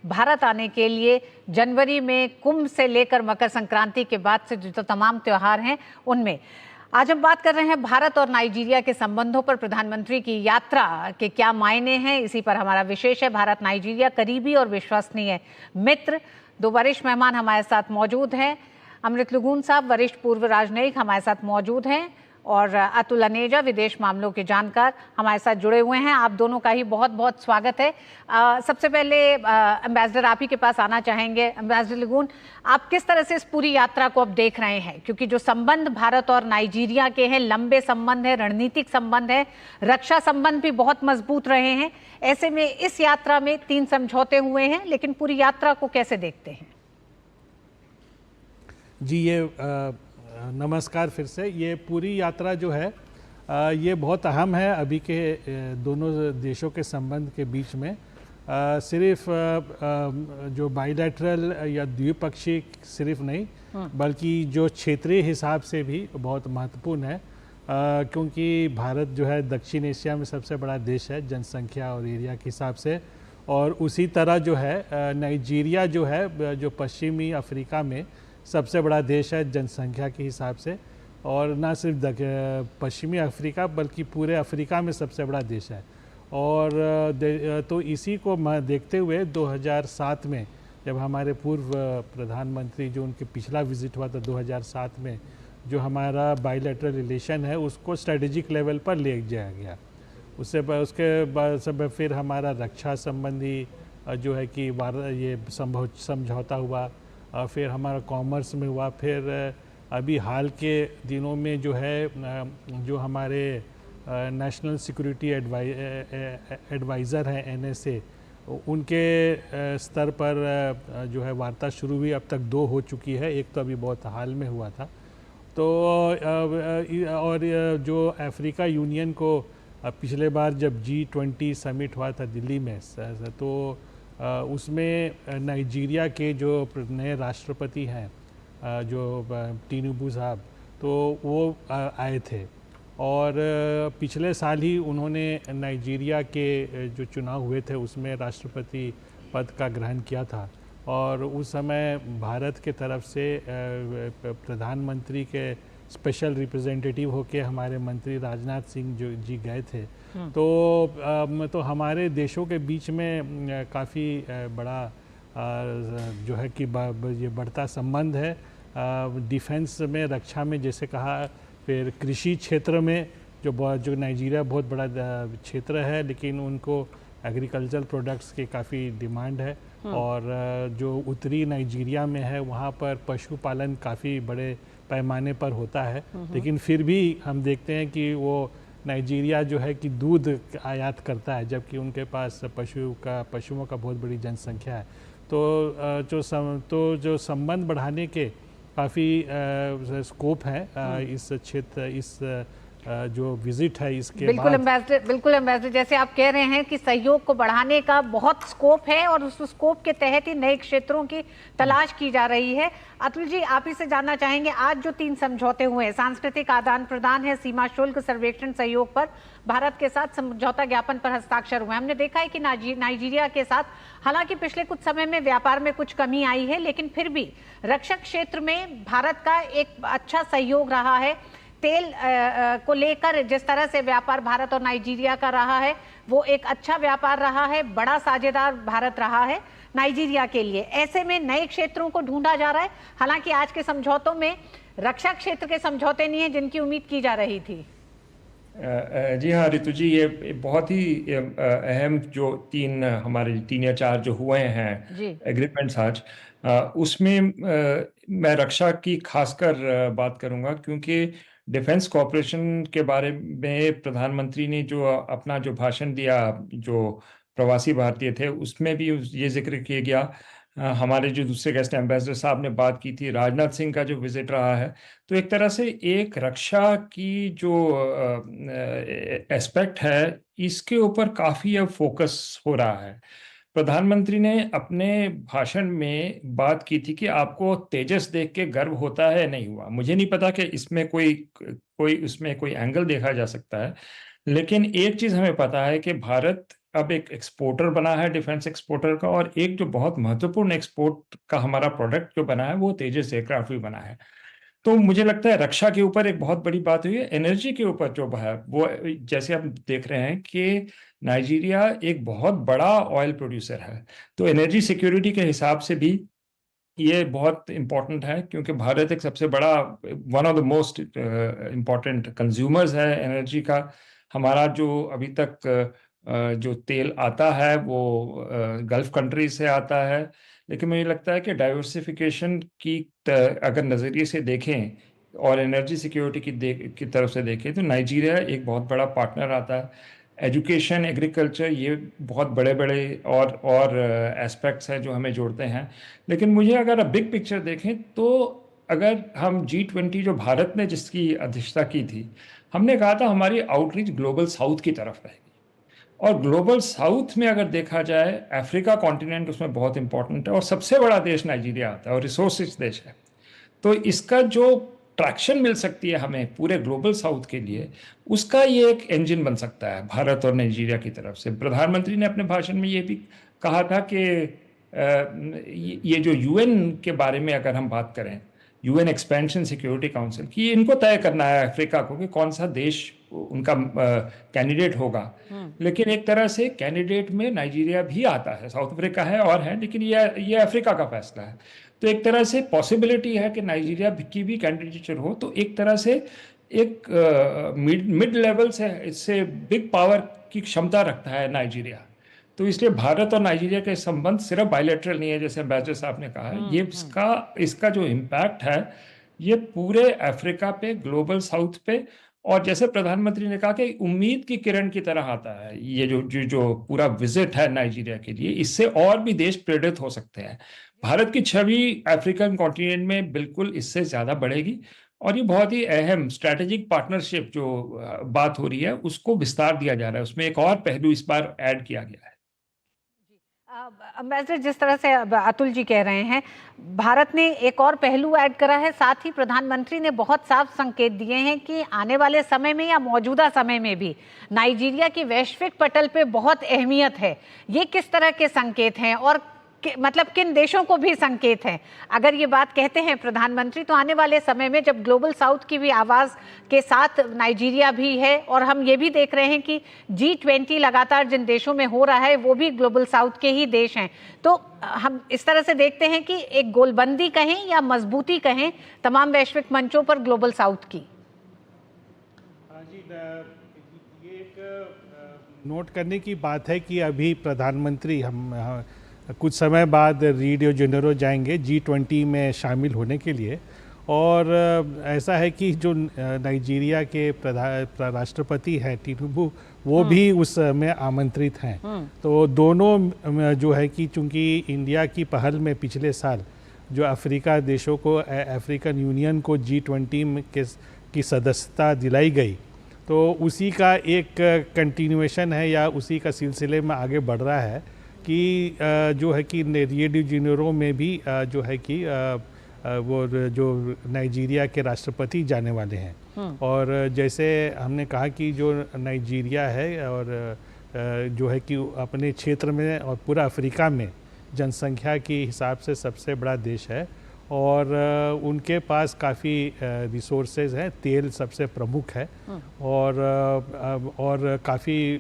भारत आने के लिए जनवरी में कुंभ से लेकर मकर संक्रांति के बाद से जो तमाम त्योहार हैं उनमें। आज हम बात कर रहे हैं भारत और नाइजीरिया के संबंधों पर। प्रधानमंत्री की यात्रा के क्या मायने हैं, इसी पर हमारा विशेष है। भारत नाइजीरिया करीबी और विश्वसनीय मित्र। दो वरिष्ठ मेहमान हमारे साथ मौजूद हैं। अमृत लुगून साहब, वरिष्ठ पूर्व राजनयिक, हमारे साथ मौजूद हैं, और अतुल अनेजा, विदेश मामलों के जानकार, हमारे साथ जुड़े हुए हैं। आप दोनों का ही बहुत बहुत स्वागत है। सबसे पहले एम्बेसडर आप ही के पास आना चाहेंगे। एम्बेसडर लुगून, आप किस तरह से इस पूरी यात्रा को अब देख रहे हैं? क्योंकि जो संबंध भारत और नाइजीरिया के हैं, लंबे संबंध है, रणनीतिक संबंध है, रक्षा संबंध भी बहुत मजबूत रहे हैं। ऐसे में इस यात्रा में 3 समझौते हुए हैं, लेकिन पूरी यात्रा को कैसे देखते हैं? जी, ये नमस्कार फिर से। ये पूरी यात्रा जो है ये बहुत अहम है अभी के दोनों देशों के संबंध के बीच में। सिर्फ जो बाइलैटरल या द्विपक्षीय सिर्फ नहीं, बल्कि जो क्षेत्रीय हिसाब से भी बहुत महत्वपूर्ण है, क्योंकि भारत जो है दक्षिण एशिया में सबसे बड़ा देश है जनसंख्या और एरिया के हिसाब से, और उसी तरह जो है नाइजीरिया जो है जो पश्चिमी अफ्रीका में सबसे बड़ा देश है जनसंख्या के हिसाब से, और ना सिर्फ पश्चिमी अफ्रीका बल्कि पूरे अफ्रीका में सबसे बड़ा देश है। और तो इसी को देखते हुए 2007 में जब हमारे पूर्व प्रधानमंत्री जो उनके पिछला विजिट हुआ था 2007 में, जो हमारा बायलैटरल रिलेशन है उसको स्ट्रेटेजिक लेवल पर ले जाया गया। उसके बाद सब फिर हमारा रक्षा संबंधी जो है कि ये समझौता हुआ, फिर हमारा कॉमर्स में हुआ, फिर अभी हाल के दिनों में जो है जो हमारे नेशनल सिक्योरिटी एडवाइज़र हैं NSA, उनके स्तर पर जो है वार्ता शुरू हुई। अब तक 2 हो चुकी है, एक तो अभी बहुत हाल में हुआ था। तो और जो अफ्रीका यूनियन को पिछले बार जब G20 समिट हुआ था दिल्ली में, तो उसमें नाइजीरिया के जो नए राष्ट्रपति हैं जो टिनुबू साहब, तो वो आए थे, और पिछले साल ही उन्होंने नाइजीरिया के जो चुनाव हुए थे उसमें राष्ट्रपति पद का ग्रहण किया था। और उस समय भारत के तरफ से प्रधानमंत्री के स्पेशल रिप्रेजेंटेटिव होके हमारे मंत्री राजनाथ सिंह जी गए थे। तो हमारे देशों के बीच में काफ़ी बड़ा जो है कि ये बढ़ता संबंध है। डिफेंस में, रक्षा में जैसे कहा, फिर कृषि क्षेत्र में जो नाइजीरिया बहुत बड़ा क्षेत्र है, लेकिन उनको एग्रीकल्चर प्रोडक्ट्स की काफ़ी डिमांड है। और जो उत्तरी नाइजीरिया में है वहाँ पर पशुपालन काफ़ी बड़े पैमाने पर होता है, लेकिन फिर भी हम देखते हैं कि वो नाइजीरिया जो है कि दूध आयात करता है, जबकि उनके पास पशुओं का बहुत बड़ी जनसंख्या है। तो जो संबंध बढ़ाने के काफ़ी बिल्कुल है इस क्षेत्र, इस जो विजिट है इसके बिल्कुल एम्बेसडर, जैसे आप कह रहे हैं कि सहयोग को बढ़ाने का बहुत स्कोप है और उस स्कोप के तहत ही नए क्षेत्रों की तलाश की जा रही है। अतुल जी, आप ही से जानना चाहेंगे, आज जो 3 समझौते हुए हैं, सांस्कृतिक आदान प्रदान है, सीमा शुल्क, सर्वेक्षण सहयोग पर भारत के साथ समझौता ज्ञापन पर हस्ताक्षर हुए हैं। हमने देखा है कि नाइजीरिया के साथ हालांकि पिछले कुछ समय में व्यापार में कुछ कमी आई है, लेकिन फिर भी रक्षा क्षेत्र में भारत का एक अच्छा सहयोग रहा है। तेल को लेकर जिस तरह से व्यापार भारत और नाइजीरिया का रहा है, वो एक अच्छा व्यापार रहा है, बड़ा साझेदार भारत रहा है नाइजीरिया के लिए। ऐसे में नए क्षेत्रों को ढूंढा जा रहा है। हालांकि आज के समझौतों में रक्षा क्षेत्र के समझौते नहीं है जिनकी उम्मीद की जा रही थी। जी हाँ रितु जी, ये बहुत ही अहम जो 3 या 4 जो हुए हैं एग्रीमेंट्स आज, उसमें मैं रक्षा की खासकर बात करूंगा, क्योंकि डिफेंस कॉर्पोरेशन के बारे में प्रधानमंत्री ने जो अपना जो भाषण दिया, जो प्रवासी भारतीय थे, उसमें भी ये जिक्र किया गया। हमारे जो दूसरे गेस्ट एम्बेसडर साहब ने बात की थी, राजनाथ सिंह का जो विजिट रहा है, तो एक तरह से एक रक्षा की जो एस्पेक्ट है, इसके ऊपर काफ़ी अब फोकस हो रहा है। प्रधानमंत्री ने अपने भाषण में बात की थी कि आपको तेजस देख के गर्व होता है, नहीं हुआ। मुझे नहीं पता कि इसमें उसमें कोई एंगल देखा जा सकता है, लेकिन एक चीज़ हमें पता है कि भारत अब एक एक्सपोर्टर बना है, डिफेंस एक्सपोर्टर का, और एक जो बहुत महत्वपूर्ण एक्सपोर्ट का हमारा प्रोडक्ट जो बना है वो तेजस एयरक्राफ्ट भी बना है। तो मुझे लगता है रक्षा के ऊपर एक बहुत बड़ी बात हुई है। एनर्जी के ऊपर जो है वो, जैसे हम देख रहे हैं कि नाइजीरिया एक बहुत बड़ा ऑयल प्रोड्यूसर है, तो एनर्जी सिक्योरिटी के हिसाब से भी ये बहुत इम्पोर्टेंट है, क्योंकि भारत एक सबसे बड़ा, one of the most important consumers है एनर्जी का। हमारा जो अभी तक जो तेल आता है वो गल्फ कंट्री से आता है, लेकिन मुझे लगता है कि डाइवर्सिफिकेशन की अगर नज़रिए से देखें और एनर्जी सिक्योरिटी की तरफ से देखें तो नाइजीरिया एक बहुत बड़ा पार्टनर आता है। एजुकेशन, एग्रीकल्चर, ये बहुत बड़े बड़े और एस्पेक्ट्स हैं जो हमें जोड़ते हैं। लेकिन मुझे अगर बिग पिक्चर देखें तो अगर हम G20 जो भारत ने जिसकी अध्यक्षता की थी, हमने कहा था हमारी आउटरीच ग्लोबल साउथ की तरफ रहेगी, और ग्लोबल साउथ में अगर देखा जाए अफ्रीका कॉन्टिनेंट उसमें बहुत इंपॉर्टेंट है, और सबसे बड़ा देश नाइजीरिया आता है और रिसोर्सिस देश है। तो इसका जो ट्रैक्शन मिल सकती है हमें पूरे ग्लोबल साउथ के लिए, उसका ये एक इंजन बन सकता है भारत और नाइजीरिया की तरफ से। प्रधानमंत्री ने अपने भाषण में ये भी कहा था कि ये जो यूएन के बारे में अगर हम बात करें, यूएन एक्सपेंशन सिक्योरिटी काउंसिल की, इनको तय करना है अफ्रीका को कि कौन सा देश उनका कैंडिडेट होगा। लेकिन एक तरह से कैंडिडेट में नाइजीरिया भी आता है, साउथ अफ्रीका है और है, लेकिन ये अफ्रीका का फैसला है। तो एक तरह से पॉसिबिलिटी है कि नाइजीरिया की भी कैंडिडेचर हो, तो एक तरह से एक मिड लेवल से इससे बिग पावर की क्षमता रखता है नाइजीरिया। तो इसलिए भारत और नाइजीरिया के संबंध सिर्फ बायलैटरल नहीं है, जैसे एम्बेसडर साहब ने कहा है, ये इसका जो इम्पैक्ट है ये पूरे अफ्रीका पे, ग्लोबल साउथ पे, और जैसे प्रधानमंत्री ने कहा कि उम्मीद की किरण की तरह आता है ये जो पूरा विजिट है नाइजीरिया के लिए, इससे और भी देश प्रेरित हो सकते हैं। भारत की छवि अफ्रीकन कॉन्टिनेंट में बिल्कुल इससे ज़्यादा बढ़ेगी, और ये बहुत ही अहम स्ट्रैटेजिक पार्टनरशिप जो बात हो रही है उसको विस्तार दिया जा रहा है, उसमें एक और पहलू इस बार ऐड किया गया है। अम्बेसडर, जिस तरह से अतुल जी कह रहे हैं, भारत ने एक और पहलू ऐड करा है, साथ ही प्रधानमंत्री ने बहुत साफ संकेत दिए हैं कि आने वाले समय में या मौजूदा समय में भी नाइजीरिया की वैश्विक पटल पे बहुत अहमियत है। ये किस तरह के संकेत हैं और मतलब किन देशों को भी संकेत हैं? अगर ये बात कहते हैं प्रधानमंत्री, तो आने वाले समय में जब ग्लोबल साउथ की भी आवाज़ के साथ नाइजीरिया भी है, और हम ये भी देख रहे हैं कि G20 लगातार जिन देशों में हो रहा है वो भी ग्लोबल साउथ के ही देश हैं, तो हम इस तरह से देखते हैं कि एक गोलबंदी कहें या मजबूती कहें तमाम वैश्विक मंचों पर ग्लोबल साउथ की। हाँ जी, ये एक नोट करने की बात है कि अभी प्रधानमंत्री हम कुछ समय बाद रियो जेनेरो जाएंगे G20 में शामिल होने के लिए, और ऐसा है कि जो नाइजीरिया के राष्ट्रपति हैं टिनुबू, वो भी उस में आमंत्रित हैं। तो दोनों जो है कि चूंकि इंडिया की पहल में पिछले साल जो अफ्रीका देशों को, अफ्रीकन यूनियन को G20 की सदस्यता दिलाई गई, तो उसी का एक कंटिन्यूएशन है या उसी का सिलसिले में आगे बढ़ रहा है कि जो है कि रियो डी जेनेरो में भी जो है कि वो जो नाइजीरिया के राष्ट्रपति जाने वाले हैं। और जैसे हमने कहा कि जो नाइजीरिया है और जो है कि अपने क्षेत्र में और पूरा अफ्रीका में जनसंख्या के हिसाब से सबसे बड़ा देश है, और उनके पास काफ़ी रिसोर्सेज हैं। तेल सबसे प्रमुख है, और काफ़ी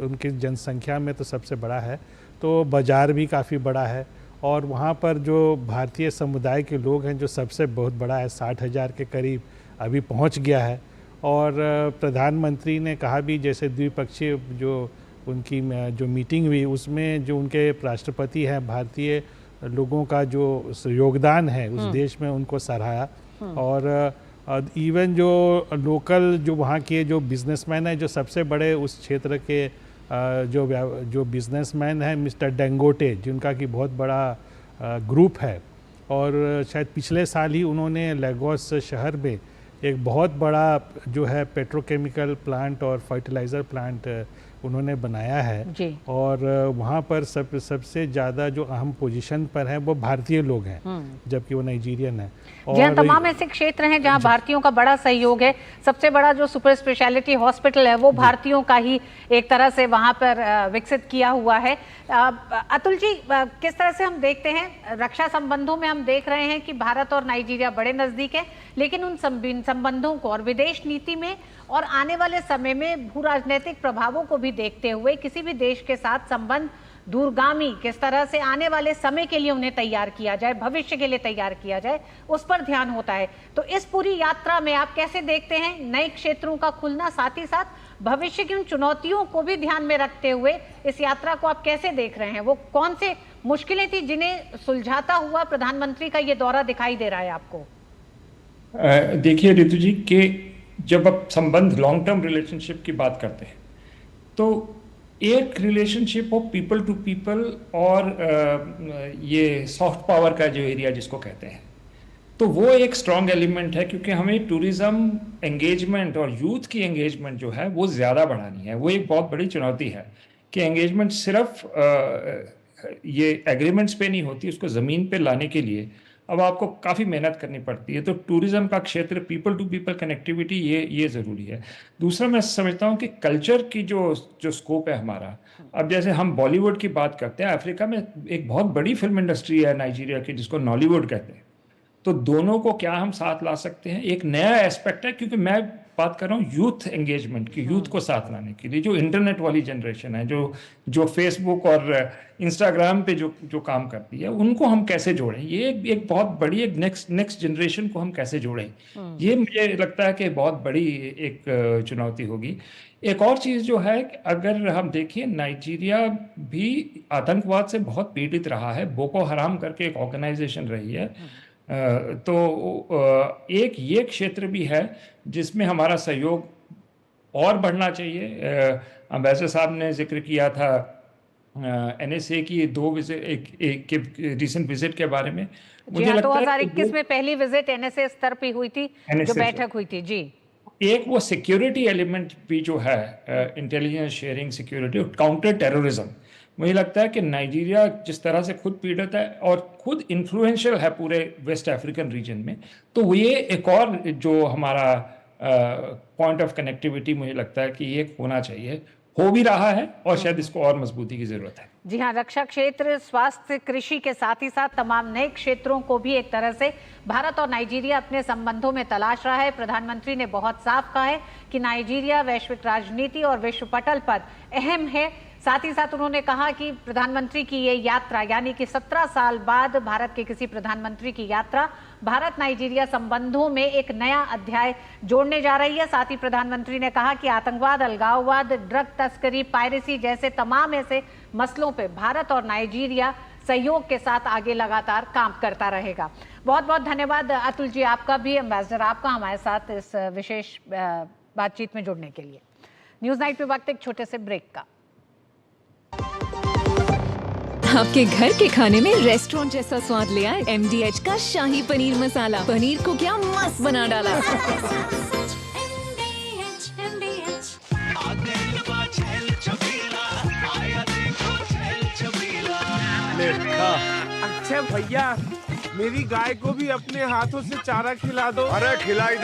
उनकी जनसंख्या में तो सबसे बड़ा है, तो बाज़ार भी काफ़ी बड़ा है। और वहाँ पर जो भारतीय समुदाय के लोग हैं जो सबसे बहुत बड़ा है, 60,000 के करीब अभी पहुँच गया है। और प्रधानमंत्री ने कहा भी, जैसे द्विपक्षीय जो उनकी जो मीटिंग हुई उसमें जो उनके राष्ट्रपति हैं, भारतीय लोगों का जो योगदान है उस देश में, उनको सराहा। और इवन जो लोकल जो वहाँ के जो बिजनेसमैन हैं, जो सबसे बड़े उस क्षेत्र के जो बिजनेसमैन हैं, मिस्टर डेंगोटे, जिनका कि बहुत बड़ा ग्रुप है, और शायद पिछले साल ही उन्होंने लेगोस शहर में एक बहुत बड़ा जो है पेट्रोकेमिकल प्लांट और फर्टिलाइज़र प्लांट उन्होंने बनाया है जी। और वहाँ पर सबसे ज़्यादा जो अहम पोजीशन पर हैं वो भारतीय लोग हैं, जबकि वो नाइजीरियन है। जी हाँ, तमाम ऐसे क्षेत्र हैं जहाँ भारतीयों का बड़ा सहयोग है। सबसे बड़ा जो सुपर स्पेशलिटी हॉस्पिटल है वो भारतीयों का ही एक तरह से वहाँ पर विकसित किया हुआ है। अतुल जी, किस तरह से हम देखते हैं रक्षा संबंधों में, हम देख रहे हैं कि भारत और नाइजीरिया बड़े नज़दीक है, लेकिन उन संबंधों को और विदेश नीति में और आने वाले समय में भू राजनीतिक प्रभावों को भी देखते हुए किसी भी देश के साथ संबंध दूरगामी किस तरह से आने वाले समय के लिए उन्हें तैयार किया जाए, भविष्य के लिए तैयार किया जाए, उस पर ध्यान होता है। तो इस पूरी यात्रा में आप कैसे देखते हैं नए क्षेत्रों का खुलना, साथ ही साथ भविष्य की उन चुनौतियों को भी ध्यान में रखते हुए इस यात्रा को आप कैसे देख रहे हैं? वो कौन से मुश्किलें थी जिन्हें सुलझाता हुआ प्रधानमंत्री का ये दौरा दिखाई दे रहा है आपको? देखिए ऋतु जी, कि जब आप संबंध लॉन्ग टर्म रिलेशनशिप की बात करते हैं तो एक रिलेशनशिप हो पीपल टू पीपल और ये सॉफ्ट पावर का जो एरिया जिसको कहते हैं, तो वो एक स्ट्रॉन्ग एलिमेंट है, क्योंकि हमें टूरिज्म एंगेजमेंट और यूथ की एंगेजमेंट जो है वो ज़्यादा बढ़ानी है। वो एक बहुत बड़ी चुनौती है कि एंगेजमेंट सिर्फ ये एग्रीमेंट्स पे नहीं होती, उसको ज़मीन पे लाने के लिए अब आपको काफ़ी मेहनत करनी पड़ती है। तो टूरिज्म का क्षेत्र, पीपल टू पीपल कनेक्टिविटी, ये ज़रूरी है। दूसरा मैं समझता हूँ कि कल्चर की जो स्कोप है हमारा, अब जैसे हम बॉलीवुड की बात करते हैं, अफ्रीका में एक बहुत बड़ी फिल्म इंडस्ट्री है नाइजीरिया की जिसको नॉलीवुड कहते हैं। तो दोनों को क्या हम साथ ला सकते हैं, एक नया एस्पेक्ट है, क्योंकि मैं बात कर रहा हूँ यूथ एंगेजमेंट की, यूथ को साथ लाने के लिए। जो इंटरनेट वाली जनरेशन है, जो फेसबुक और इंस्टाग्राम पे जो काम करती है, उनको हम कैसे जोड़ें, ये एक बहुत बड़ी एक नेक्स्ट जनरेशन को हम कैसे जोड़ें, ये मुझे लगता है कि बहुत बड़ी एक चुनौती होगी। एक और चीज़ जो है, अगर हम देखिए, नाइजीरिया भी आतंकवाद से बहुत पीड़ित रहा है। बोको हराम करके एक ऑर्गेनाइजेशन रही है। तो एक ये क्षेत्र भी है जिसमें हमारा सहयोग और बढ़ना चाहिए। एम्बेसडर साहब ने जिक्र किया था NSA की 2 विजिट, एक रिसेंट विजिट के बारे में। मुझे लगता है 2021 में पहली विजिट NSA स्तर पे हुई थी, जो बैठक हुई थी। जी, एक वो सिक्योरिटी एलिमेंट भी जो है, इंटेलिजेंस शेयरिंग, सिक्योरिटी और काउंटर टेररिज्म, मुझे लगता है कि नाइजीरिया जिस तरह से खुद पीड़ित है और खुद इन्फ्लुएंशियल है पूरे वेस्ट अफ्रीकन रीजन में, तो ये एक और जो हमारा पॉइंट ऑफ कनेक्टिविटी मुझे लगता है कि ये होना चाहिए, हो भी रहा है और शायद इसको और मजबूती की जरूरत है। जी हाँ, रक्षा क्षेत्र, स्वास्थ्य, कृषि के साथ ही साथ तमाम नए क्षेत्रों को भी एक तरह से भारत और नाइजीरिया अपने संबंधों में तलाश रहा है। प्रधानमंत्री ने बहुत साफ कहा है कि नाइजीरिया वैश्विक राजनीति और विश्व पटल पर अहम है। साथ ही साथ उन्होंने कहा कि प्रधानमंत्री की ये यात्रा, यानी कि 17 साल बाद भारत के किसी प्रधानमंत्री की यात्रा भारत नाइजीरिया संबंधों में एक नया अध्याय जोड़ने जा रही है। साथ ही प्रधानमंत्री ने कहा कि आतंकवाद, अलगाववाद, ड्रग तस्करी, पायरेसी जैसे तमाम ऐसे मसलों पे भारत और नाइजीरिया सहयोग के साथ आगे लगातार काम करता रहेगा। बहुत बहुत धन्यवाद अतुल जी, आपका भी, एम्बेसडर आपका हमारे साथ इस विशेष बातचीत में जुड़ने के लिए। न्यूज़ नाइट पे वक्त एक छोटे से ब्रेक का। आपके घर के खाने में रेस्टोरेंट जैसा स्वाद ले आए MDH का शाही पनीर मसाला। पनीर को क्या मस्त बना डाला। अच्छा भैया, मेरी गाय को भी अपने हाथों से चारा खिला दो। अरे खिलाई